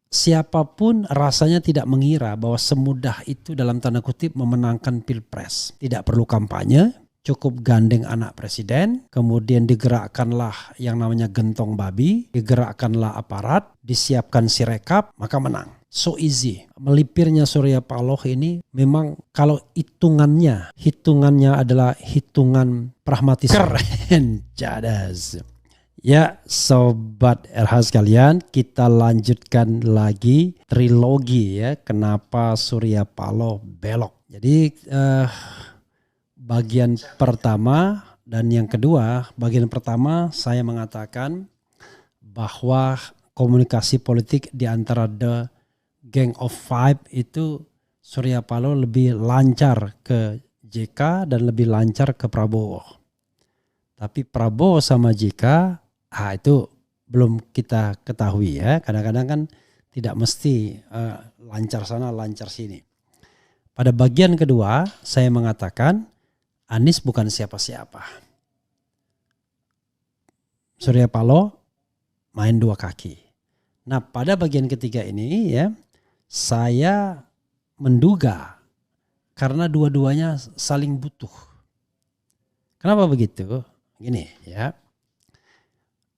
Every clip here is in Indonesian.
siapapun rasanya tidak mengira bahwa semudah itu dalam tanda kutip memenangkan pilpres. Tidak perlu kampanye, cukup gandeng anak presiden, kemudian digerakkanlah yang namanya gentong babi, digerakkanlah aparat, disiapkan sirekap, maka menang. So easy. Melipirnya Surya Paloh ini memang kalau hitungannya adalah hitungan pragmatis. Keren, jadas. Ya, sobat RH sekalian, kita lanjutkan lagi trilogi ya, kenapa Surya Paloh belok. Jadi bagian pertama dan yang kedua, bagian pertama saya mengatakan bahwa komunikasi politik di antara The Gang of Five itu Surya Paloh lebih lancar ke JK dan lebih lancar ke Prabowo. Tapi Prabowo sama JK itu belum kita ketahui ya. Kadang-kadang kan tidak mesti lancar sana lancar sini. Pada bagian kedua saya mengatakan Anies bukan siapa-siapa. Surya Paloh main dua kaki. Nah pada bagian ketiga ini ya saya menduga karena dua-duanya saling butuh. Kenapa begitu? Gini ya.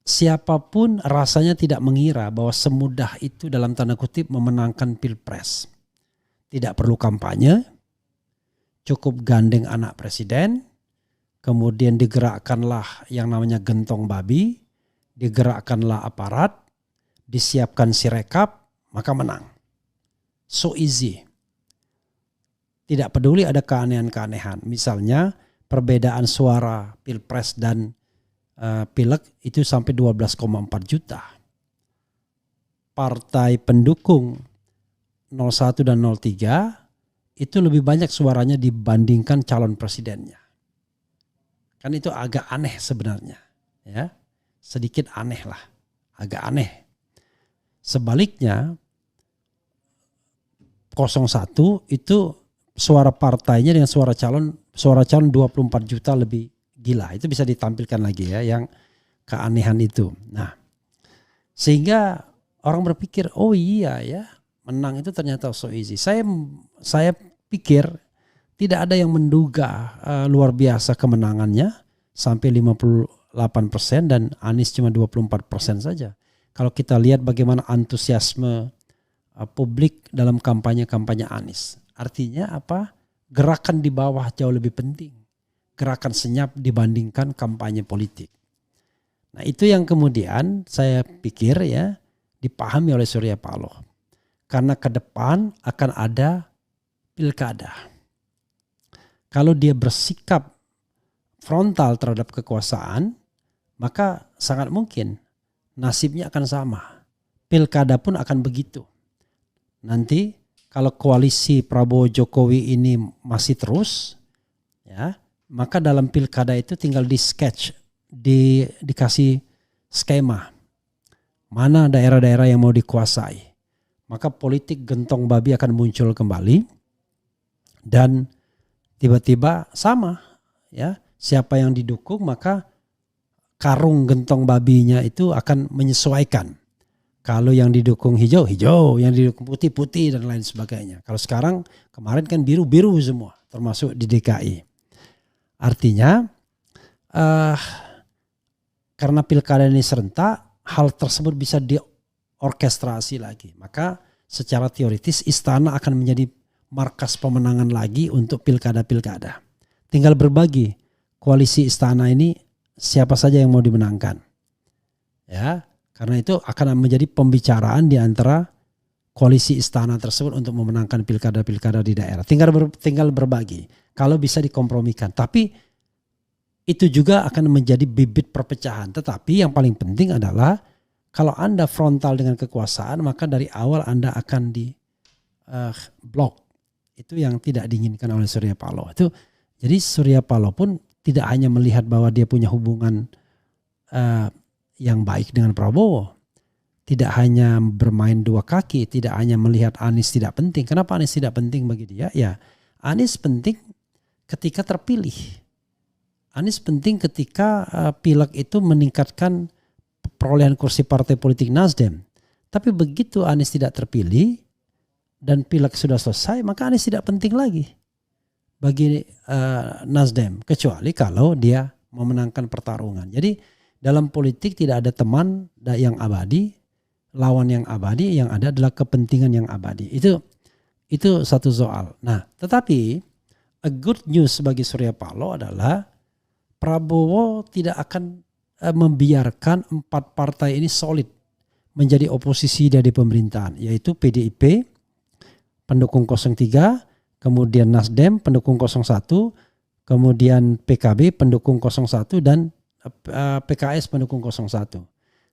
Siapapun rasanya tidak mengira bahwa semudah itu dalam tanda kutip memenangkan pilpres. Tidak perlu kampanye, cukup gandeng anak presiden, kemudian digerakkanlah yang namanya gentong babi, digerakkanlah aparat, disiapkan sirekap, maka menang. So easy. Tidak peduli ada keanehan-keanehan. Misalnya perbedaan suara pilpres dan pileg itu sampai 12,4 juta. Partai pendukung 01 dan 03 itu lebih banyak suaranya dibandingkan calon presidennya. Kan itu agak aneh sebenarnya. Ya, sedikit aneh lah. Agak aneh. Sebaliknya 01 itu suara partainya dengan suara calon 24 juta lebih gila. Itu bisa ditampilkan lagi ya yang keanehan itu. Nah, sehingga orang berpikir oh iya ya menang itu ternyata so easy. Saya pikir tidak ada yang menduga luar biasa kemenangannya sampai 58% dan Anies cuma 24% saja. Kalau kita lihat bagaimana antusiasme publik dalam kampanye Anies. Artinya apa? Gerakan di bawah jauh lebih penting. Gerakan senyap dibandingkan kampanye politik. Nah itu yang kemudian saya pikir ya dipahami oleh Surya Paloh. Karena ke depan akan ada pilkada. Kalau dia bersikap frontal terhadap kekuasaan, maka sangat mungkin nasibnya akan sama. Pilkada pun akan begitu. Nanti kalau koalisi Prabowo Jokowi ini masih terus, ya, maka dalam pilkada itu tinggal di sketch, dikasih skema. Mana daerah-daerah yang mau dikuasai. Maka politik gentong babi akan muncul kembali. Dan tiba-tiba sama. Ya, siapa yang didukung maka karung gentong babinya itu akan menyesuaikan. Kalau yang didukung hijau, hijau. Yang didukung putih, putih dan lain sebagainya. Kalau sekarang kemarin kan biru, biru semua. Termasuk di DKI. Artinya karena pilkada ini serentak, hal tersebut bisa diorkestrasi lagi. Maka secara teoritis istana akan menjadi markas pemenangan lagi untuk pilkada-pilkada. Tinggal berbagi koalisi istana ini siapa saja yang mau dimenangkan. Ya, karena itu akan menjadi pembicaraan di antara koalisi istana tersebut untuk memenangkan pilkada-pilkada di daerah. Tinggal berbagi. Kalau bisa dikompromikan. Tapi itu juga akan menjadi bibit perpecahan. Tetapi yang paling penting adalah kalau Anda frontal dengan kekuasaan maka dari awal Anda akan di blok. Itu yang tidak diinginkan oleh Surya Paloh. Jadi Surya Paloh pun tidak hanya melihat bahwa dia punya hubungan yang baik dengan Prabowo. Tidak hanya bermain dua kaki. Tidak hanya melihat Anies tidak penting. Kenapa Anies tidak penting bagi dia? Ya, Anies penting ketika terpilih. Anies penting ketika pileg itu meningkatkan perolehan kursi partai politik Nasdem. Tapi begitu Anies tidak terpilih dan pileg sudah selesai, maka Anies tidak penting lagi bagi Nasdem, kecuali kalau dia memenangkan pertarungan. Jadi dalam politik tidak ada teman yang abadi, lawan yang abadi, yang ada adalah kepentingan yang abadi. Itu satu soal. Nah, tetapi a good news bagi Surya Paloh adalah Prabowo tidak akan membiarkan 4 partai ini solid menjadi oposisi dari pemerintahan, yaitu PDIP pendukung 03, kemudian Nasdem pendukung 01, kemudian PKB pendukung 01 dan PKS pendukung 01.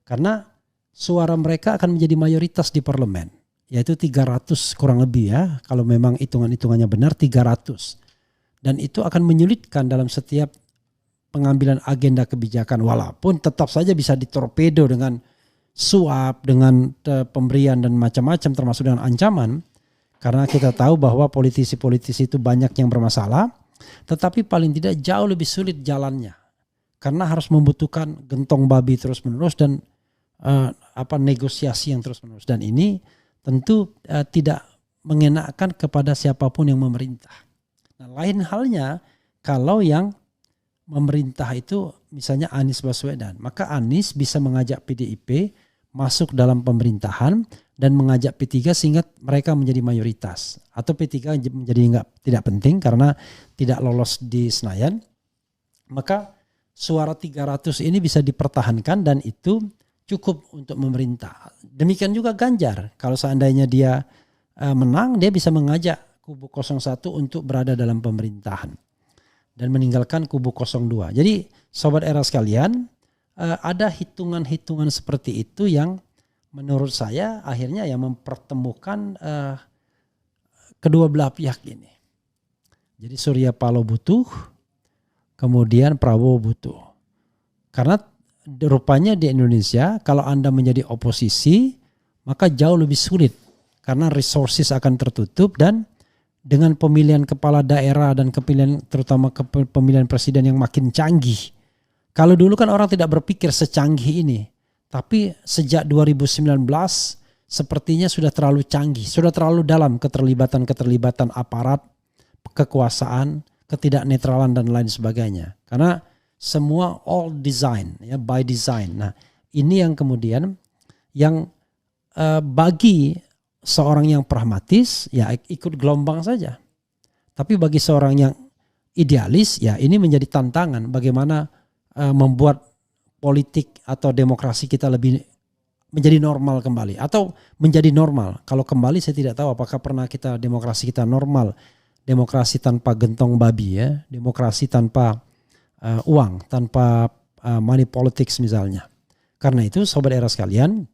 Karena suara mereka akan menjadi mayoritas di parlemen, yaitu 300 kurang lebih ya, kalau memang hitungan-hitungannya benar 300. Dan itu akan menyulitkan dalam setiap pengambilan agenda kebijakan, walaupun tetap saja bisa ditorpedo dengan suap, dengan pemberian dan macam-macam, termasuk dengan ancaman. Karena kita tahu bahwa politisi-politisi itu banyak yang bermasalah, tetapi paling tidak jauh lebih sulit jalannya. Karena harus membutuhkan gentong babi terus-menerus dan negosiasi yang terus-menerus. Dan ini tentu tidak mengenakan kepada siapapun yang memerintah. Nah, lain halnya kalau yang memerintah itu misalnya Anies Baswedan, maka Anies bisa mengajak PDIP masuk dalam pemerintahan dan mengajak P3 sehingga mereka menjadi mayoritas, atau P3 menjadi tidak penting karena tidak lolos di Senayan, maka suara 300 ini bisa dipertahankan dan itu cukup untuk memerintah. Demikian juga Ganjar, kalau seandainya dia menang, dia bisa mengajak kubu 01 untuk berada dalam pemerintahan dan meninggalkan kubu 02. Jadi sobat era sekalian, ada hitungan-hitungan seperti itu yang menurut saya akhirnya yang mempertemukan kedua belah pihak ini. Jadi Surya Paloh butuh, kemudian Prabowo butuh. Karena rupanya di Indonesia kalau Anda menjadi oposisi maka jauh lebih sulit karena resources akan tertutup, dan dengan pemilihan kepala daerah dan terutama pemilihan presiden yang makin canggih. Kalau dulu kan orang tidak berpikir secanggih ini, tapi sejak 2019 sepertinya sudah terlalu canggih, sudah terlalu dalam keterlibatan aparat, kekuasaan, ketidaknetralan dan lain sebagainya. Karena semua all design, ya, by design. Nah, ini yang kemudian yang bagi seorang yang pragmatis ya ikut gelombang saja. Tapi bagi seorang yang idealis ya ini menjadi tantangan bagaimana membuat politik atau demokrasi kita lebih menjadi normal kembali atau menjadi normal. Kalau kembali saya tidak tahu apakah pernah demokrasi kita normal. Demokrasi tanpa gentong babi ya, demokrasi tanpa uang, tanpa money politics misalnya. Karena itu sobat era sekalian,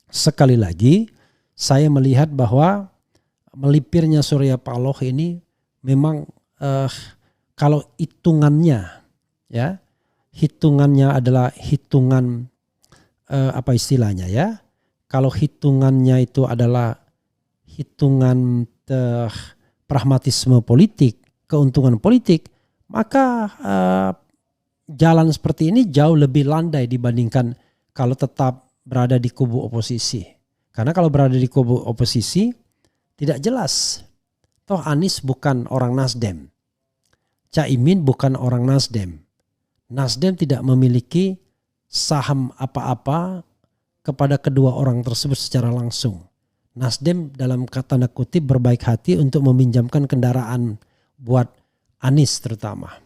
sekali lagi saya melihat bahwa melipirnya Surya Paloh ini memang kalau hitungannya ya, hitungannya adalah hitungan apa istilahnya ya, kalau hitungannya itu adalah hitungan pragmatisme politik, keuntungan politik, maka jalan seperti ini jauh lebih landai dibandingkan kalau tetap berada di kubu oposisi. Karena kalau berada di kubu oposisi tidak jelas. Toh Anies bukan orang Nasdem. Caimin bukan orang Nasdem. Nasdem tidak memiliki saham apa-apa kepada kedua orang tersebut secara langsung. Nasdem dalam tanda kutip berbaik hati untuk meminjamkan kendaraan buat Anies terutama.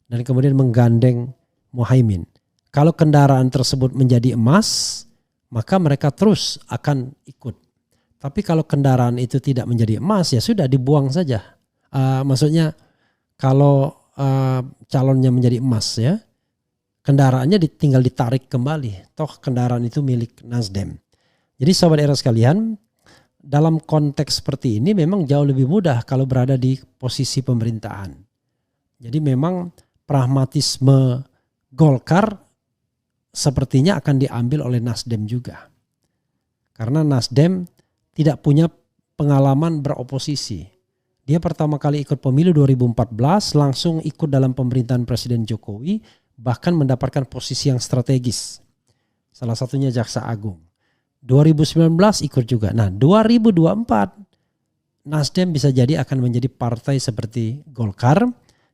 Dan kemudian menggandeng Muhaimin. Kalau kendaraan tersebut menjadi emas, maka mereka terus akan ikut. Tapi kalau kendaraan itu tidak menjadi emas ya sudah dibuang saja. Maksudnya kalau calonnya menjadi emas ya, kendaraannya tinggal ditarik kembali. Toh kendaraan itu milik Nasdem. Jadi sobat era sekalian, dalam konteks seperti ini memang jauh lebih mudah kalau berada di posisi pemerintahan. Jadi memang pragmatisme Golkar sepertinya akan diambil oleh Nasdem juga. Karena Nasdem tidak punya pengalaman beroposisi. Dia pertama kali ikut pemilu 2014 langsung ikut dalam pemerintahan Presiden Jokowi, bahkan mendapatkan posisi yang strategis. Salah satunya Jaksa Agung. 2019 ikut juga. Nah 2024 Nasdem bisa jadi akan menjadi partai seperti Golkar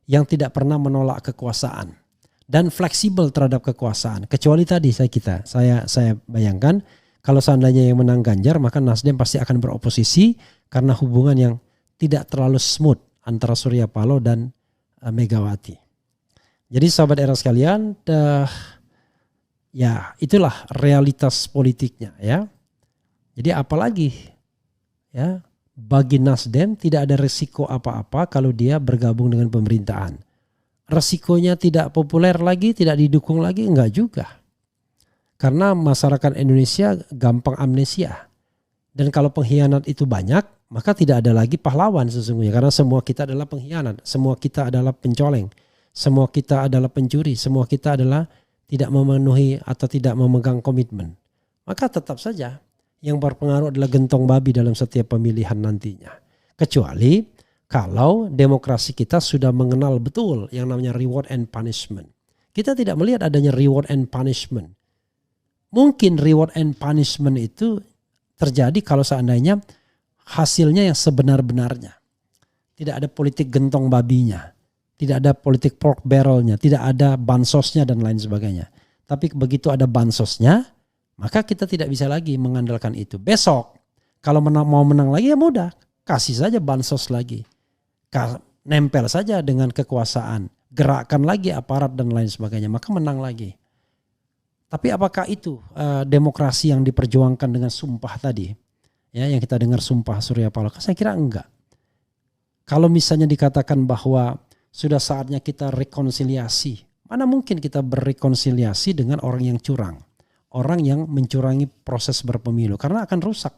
yang tidak pernah menolak kekuasaan dan fleksibel terhadap kekuasaan. Kecuali tadi saya bayangkan kalau seandainya yang menang Ganjar, maka Nasdem pasti akan beroposisi karena hubungan yang tidak terlalu smooth antara Surya Paloh dan Megawati. Jadi sahabat era sekalian, ya itulah realitas politiknya ya. Jadi apalagi ya, bagi Nasdem tidak ada resiko apa-apa kalau dia bergabung dengan pemerintahan. Resikonya tidak populer lagi, tidak didukung lagi, enggak juga. Karena masyarakat Indonesia gampang amnesia. Dan kalau pengkhianat itu banyak, maka tidak ada lagi pahlawan sesungguhnya. Karena semua kita adalah pengkhianat, semua kita adalah pencoleng, semua kita adalah pencuri, semua kita adalah tidak memenuhi atau tidak memegang komitmen. Maka tetap saja yang berpengaruh adalah gentong babi dalam setiap pemilihan nantinya. Kecuali kalau demokrasi kita sudah mengenal betul yang namanya reward and punishment. Kita tidak melihat adanya reward and punishment. Mungkin reward and punishment itu terjadi kalau seandainya hasilnya yang sebenar-benarnya. Tidak ada politik gentong babinya. Tidak ada politik pork barrelnya. Tidak ada bansosnya dan lain sebagainya. Tapi begitu ada bansosnya, maka kita tidak bisa lagi mengandalkan itu. Besok kalau mau menang lagi ya mudah. Kasih saja bansos lagi. Nempel saja dengan kekuasaan. Gerakkan lagi aparat dan lain sebagainya. Maka menang lagi. Tapi apakah itu demokrasi yang diperjuangkan dengan sumpah tadi? Ya, yang kita dengar sumpah Surya Paloh. Saya kira enggak. Kalau misalnya dikatakan bahwa sudah saatnya kita rekonsiliasi. Mana mungkin kita berrekonsiliasi dengan orang yang curang. Orang yang mencurangi proses berpemilu. Karena akan rusak.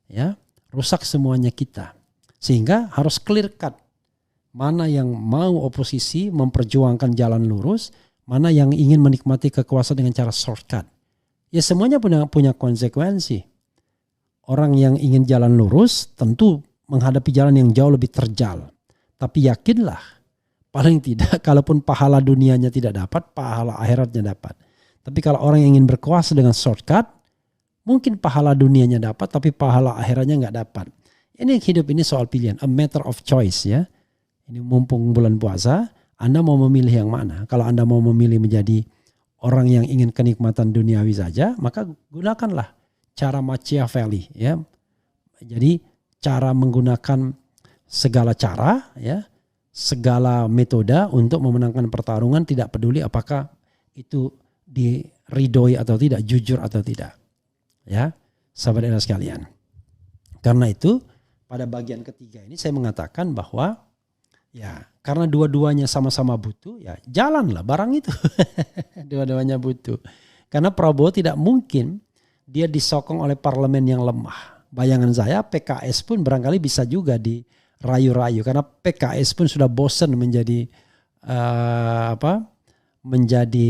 Ya, rusak semuanya kita. Sehingga harus clear cut. Mana yang mau oposisi memperjuangkan jalan lurus. Mana yang ingin menikmati kekuasaan dengan cara shortcut. Ya semuanya punya konsekuensi. Orang yang ingin jalan lurus tentu menghadapi jalan yang jauh lebih terjal. Tapi yakinlah paling tidak kalaupun pahala dunianya tidak dapat, pahala akhiratnya dapat. Tapi kalau orang yang ingin berkuasa dengan shortcut, mungkin pahala dunianya dapat tapi pahala akhiratnya nggak dapat. Ini hidup ini soal pilihan, a matter of choice ya. Ini mumpung bulan puasa. Anda mau memilih yang mana? Kalau Anda mau memilih menjadi orang yang ingin kenikmatan duniawi saja, maka gunakanlah cara Machiavelli ya. Jadi cara menggunakan segala cara ya, segala metode untuk memenangkan pertarungan, tidak peduli apakah itu diridhoi atau tidak, jujur atau tidak. Ya, sahabat era sekalian. Karena itu pada bagian ketiga ini saya mengatakan bahwa ya, karena dua-duanya sama-sama butuh, ya jalanlah barang itu. Dua-duanya butuh. Karena Prabowo tidak mungkin dia disokong oleh parlemen yang lemah. Bayangan saya PKS pun barangkali bisa juga dirayu-rayu. Karena PKS pun sudah bosan menjadi menjadi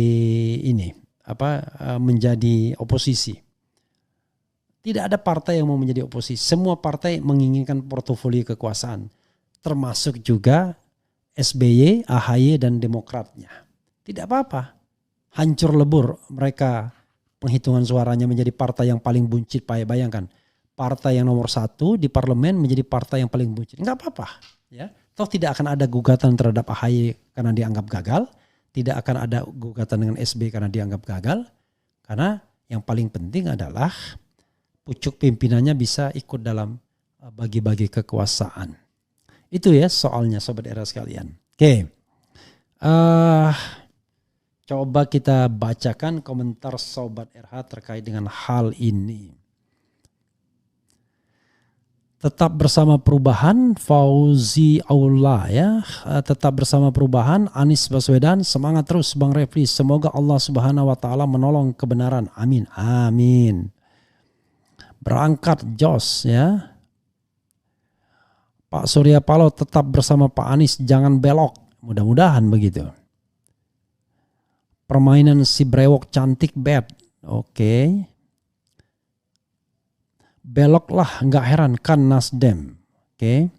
oposisi. Tidak ada partai yang mau menjadi oposisi. Semua partai menginginkan portofolio kekuasaan. Termasuk juga SBY, AHY dan Demokratnya. Tidak apa-apa. Hancur lebur mereka penghitungan suaranya menjadi partai yang paling buncit. Bayangkan. Partai yang nomor 1 di parlemen menjadi partai yang paling buncit. Enggak apa-apa. Ya. Toh tidak akan ada gugatan terhadap AHY karena dianggap gagal. Tidak akan ada gugatan dengan SBY karena dianggap gagal. Karena yang paling penting adalah pucuk pimpinannya bisa ikut dalam bagi-bagi kekuasaan. Itu ya soalnya sobat era sekalian. Oke. Coba kita bacakan komentar sobat RH terkait dengan hal ini. Tetap bersama perubahan, Fauzi Aullah ya. Tetap bersama perubahan, Anies Baswedan, semangat terus Bang Refli. Semoga Allah Subhanahu wa taala menolong kebenaran. Amin. Amin. Berangkat Jos ya. Pak Surya Paloh tetap bersama Pak Anies, jangan belok. Mudah-mudahan begitu. Permainan si brewok cantik beb. Oke. Beloklah, nggak heran kan Nasdem. Oke.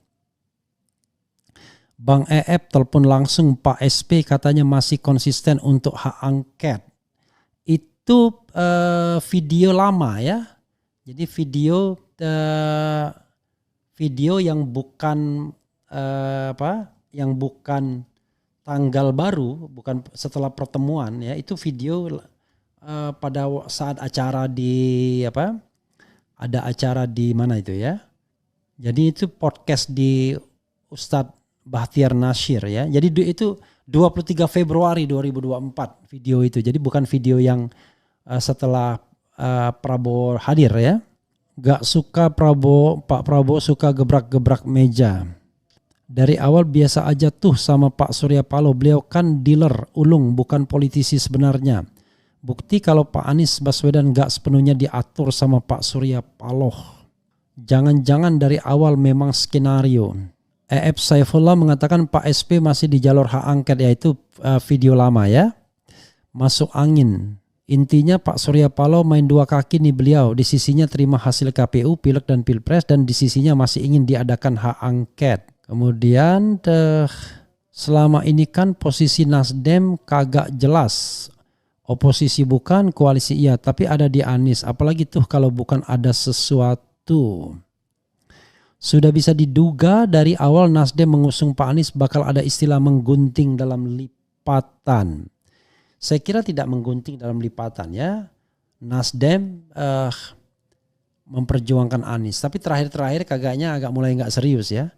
Bang EF telepon langsung Pak SP katanya masih konsisten untuk hak angket. Itu video lama ya. Jadi video yang bukan yang bukan tanggal baru, bukan setelah pertemuan ya, itu video pada saat acara di ada acara di mana itu ya. Jadi itu podcast di Ustadz Bahtiar Nasyir ya. Jadi itu 23 Februari 2024 video itu. Jadi bukan video yang setelah Prabowo hadir ya. Gak suka Pak Prabowo suka gebrak-gebrak meja. Dari awal biasa aja tuh sama Pak Surya Paloh. Beliau kan dealer ulung, bukan politisi sebenarnya. Bukti kalau Pak Anies Baswedan gak sepenuhnya diatur sama Pak Surya Paloh. Jangan-jangan dari awal memang skenario. Saifullah mengatakan Pak SP masih di jalur hak angket, yaitu video lama ya. Masuk angin. Intinya Pak Surya Paloh main dua kaki nih beliau. Di sisinya terima hasil KPU, Pileg dan Pilpres, dan di sisinya masih ingin diadakan hak angket. Kemudian selama ini kan posisi Nasdem kagak jelas. Oposisi bukan, koalisi iya, tapi ada di Anies. Apalagi tuh kalau bukan ada sesuatu. Sudah bisa diduga dari awal Nasdem mengusung Pak Anies bakal ada istilah menggunting dalam lipatan. Saya kira tidak menggunting dalam lipatan ya. Nasdem memperjuangkan Anies, tapi terakhir-terakhir kagaknya agak mulai nggak serius ya.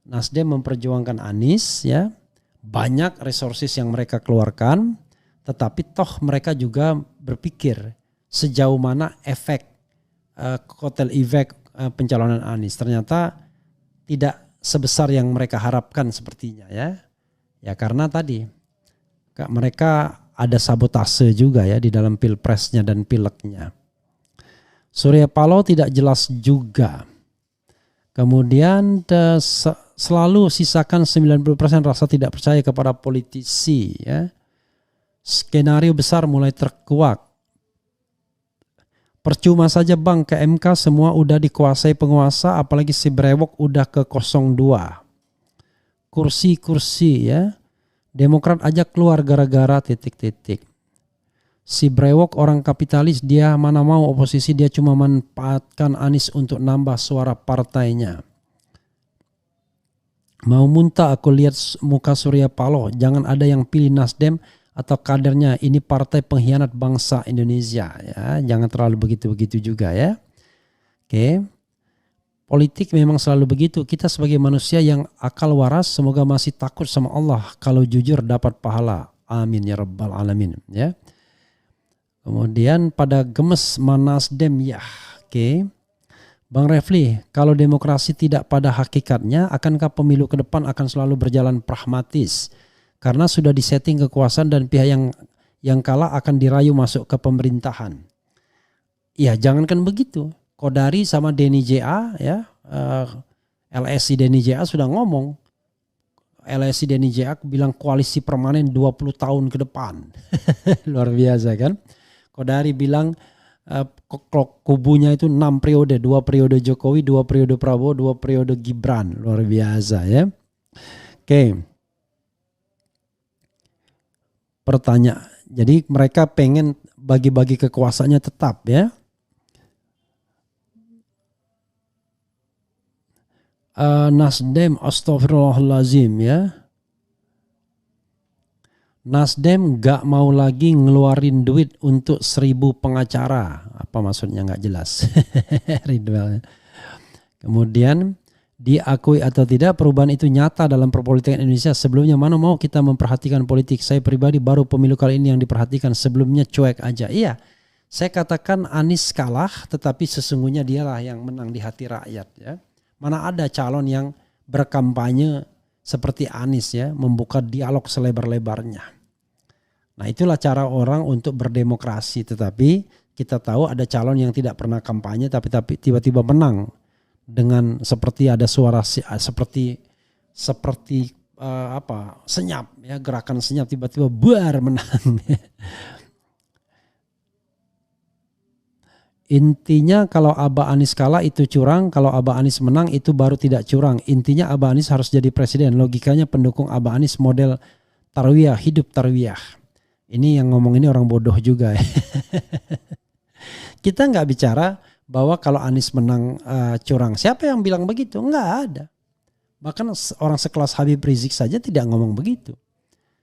Nasdem memperjuangkan Anies ya. Banyak resources yang mereka keluarkan, tetapi toh mereka juga berpikir sejauh mana efek kotel efek pencalonan Anies. Ternyata tidak sebesar yang mereka harapkan sepertinya ya. Ya karena tadi mereka ada sabotase juga ya di dalam pilpresnya dan pileknya. Surya Paloh tidak jelas juga. Kemudian selalu sisakan 90% rasa tidak percaya kepada politisi ya. Skenario besar mulai terkuak. Percuma saja bang, ke MK semua udah dikuasai penguasa, apalagi si Brewok udah ke 02. Kursi-kursi ya. Demokrat aja keluar gara-gara titik-titik. Si Brewok orang kapitalis, dia mana mau oposisi, dia cuma manfaatkan Anies untuk nambah suara partainya. Mau muntah aku lihat muka Surya Paloh, jangan ada yang pilih Nasdem atau kadernya, ini partai pengkhianat bangsa Indonesia ya, jangan terlalu begitu-begitu juga ya. Oke. Politik memang selalu begitu. Kita sebagai manusia yang akal waras semoga masih takut sama Allah, kalau jujur dapat pahala. Amin ya rabbal alamin ya. Kemudian pada gemes Nasdem ya. Oke. Bang Refli, kalau demokrasi tidak pada hakikatnya, akankah pemilu ke depan akan selalu berjalan pragmatis? Karena sudah disetting kekuasaan dan pihak yang kalah akan dirayu masuk ke pemerintahan. Ya jangankan begitu. Kodari sama Denny JA ya, LSI Denny JA sudah ngomong. LSI Denny JA bilang koalisi permanen 20 tahun ke depan. Luar biasa kan. Kodari bilang kubunya itu 6 periode. 2 periode Jokowi, 2 periode Prabowo, 2 periode Gibran. Luar biasa ya. Oke. Pertanyaan. Jadi mereka pengen bagi-bagi kekuasaannya tetap ya. Nasdem astagfirullahalazim ya. Nasdem gak mau lagi ngeluarin duit untuk 1000 pengacara. Apa maksudnya gak jelas. Ridwan. Kemudian diakui atau tidak perubahan itu nyata dalam perpolitikan Indonesia. Sebelumnya mana mau kita memperhatikan politik. Saya pribadi baru pemilu kali ini yang diperhatikan. Sebelumnya cuek aja. Iya, saya katakan Anies kalah, tetapi sesungguhnya dialah yang menang di hati rakyat ya. Mana ada calon yang berkampanye seperti Anies ya, membuka dialog selebar-lebarnya. Nah itulah cara orang untuk berdemokrasi. Tetapi kita tahu ada calon yang tidak pernah kampanye tapi tiba-tiba menang. Dengan seperti ada suara seperti senyap ya, gerakan senyap tiba-tiba buar menang. Intinya kalau Abah Anies kalah itu curang, kalau Abah Anies menang itu baru tidak curang. Intinya Abah Anies harus jadi presiden. Logikanya pendukung Abah Anies model tarwiyah, hidup tarwiyah. Ini yang ngomong ini orang bodoh juga ya. Kita nggak bicara bahwa kalau Anies menang curang. Siapa yang bilang begitu? Enggak ada. Bahkan orang sekelas Habib Rizik saja tidak ngomong begitu.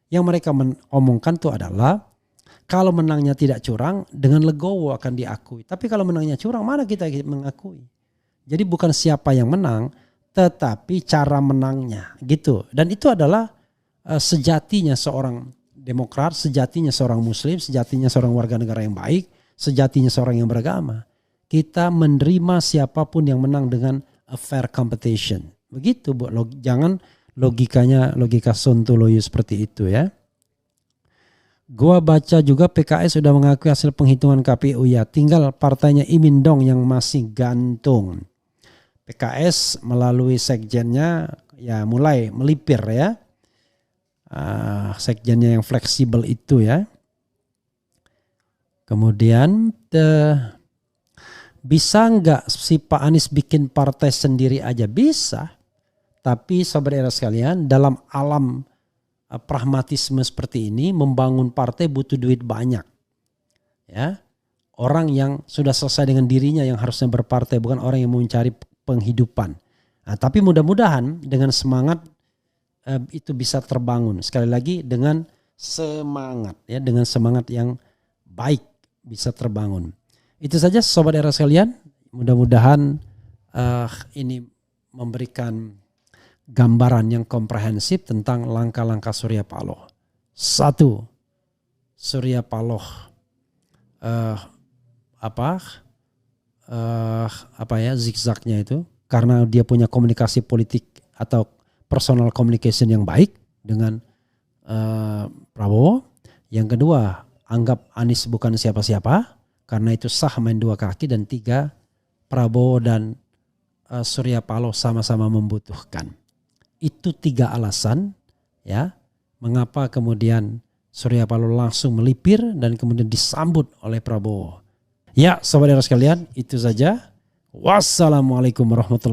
Yang mereka omongkan itu adalah kalau menangnya tidak curang dengan legowo akan diakui. Tapi kalau menangnya curang mana kita mengakui. Jadi bukan siapa yang menang tetapi cara menangnya gitu. Dan itu adalah sejatinya seorang demokrat, sejatinya seorang muslim, sejatinya seorang warga negara yang baik, sejatinya seorang yang beragama. Kita menerima siapapun yang menang dengan a fair competition. Begitu Bu. Jangan logika sontoloyo seperti itu ya. Gua baca juga PKS sudah mengakui hasil penghitungan KPU ya. Tinggal partainya Imin dong yang masih gantung. PKS melalui sekjennya ya mulai melipir ya. Sekjennya yang fleksibel itu ya. Kemudian bisa nggak si Pak Anies bikin partai sendiri aja? Bisa. Tapi saudara sekalian, dalam alam pragmatisme seperti ini, membangun partai butuh duit banyak. Ya, orang yang sudah selesai dengan dirinya yang harusnya berpartai, bukan orang yang mau mencari penghidupan. Nah, tapi mudah-mudahan dengan semangat itu bisa terbangun. Sekali lagi dengan semangat, ya, dengan semangat yang baik bisa terbangun. Itu saja sobat era sekalian. Mudah-mudahan ini memberikan gambaran yang komprehensif tentang langkah-langkah Surya Paloh. 1. Surya Paloh zigzagnya itu karena dia punya komunikasi politik atau personal communication yang baik dengan Prabowo. Yang kedua, anggap Anies bukan siapa-siapa karena itu sah main dua kaki. Dan 3, Prabowo dan Surya Paloh sama-sama membutuhkan. Itu 3 alasan ya mengapa kemudian Surya Paloh langsung melipir dan kemudian disambut oleh Prabowo. Ya, saudara sekalian, itu saja. Wassalamualaikum warahmatullahi wabarakatuh.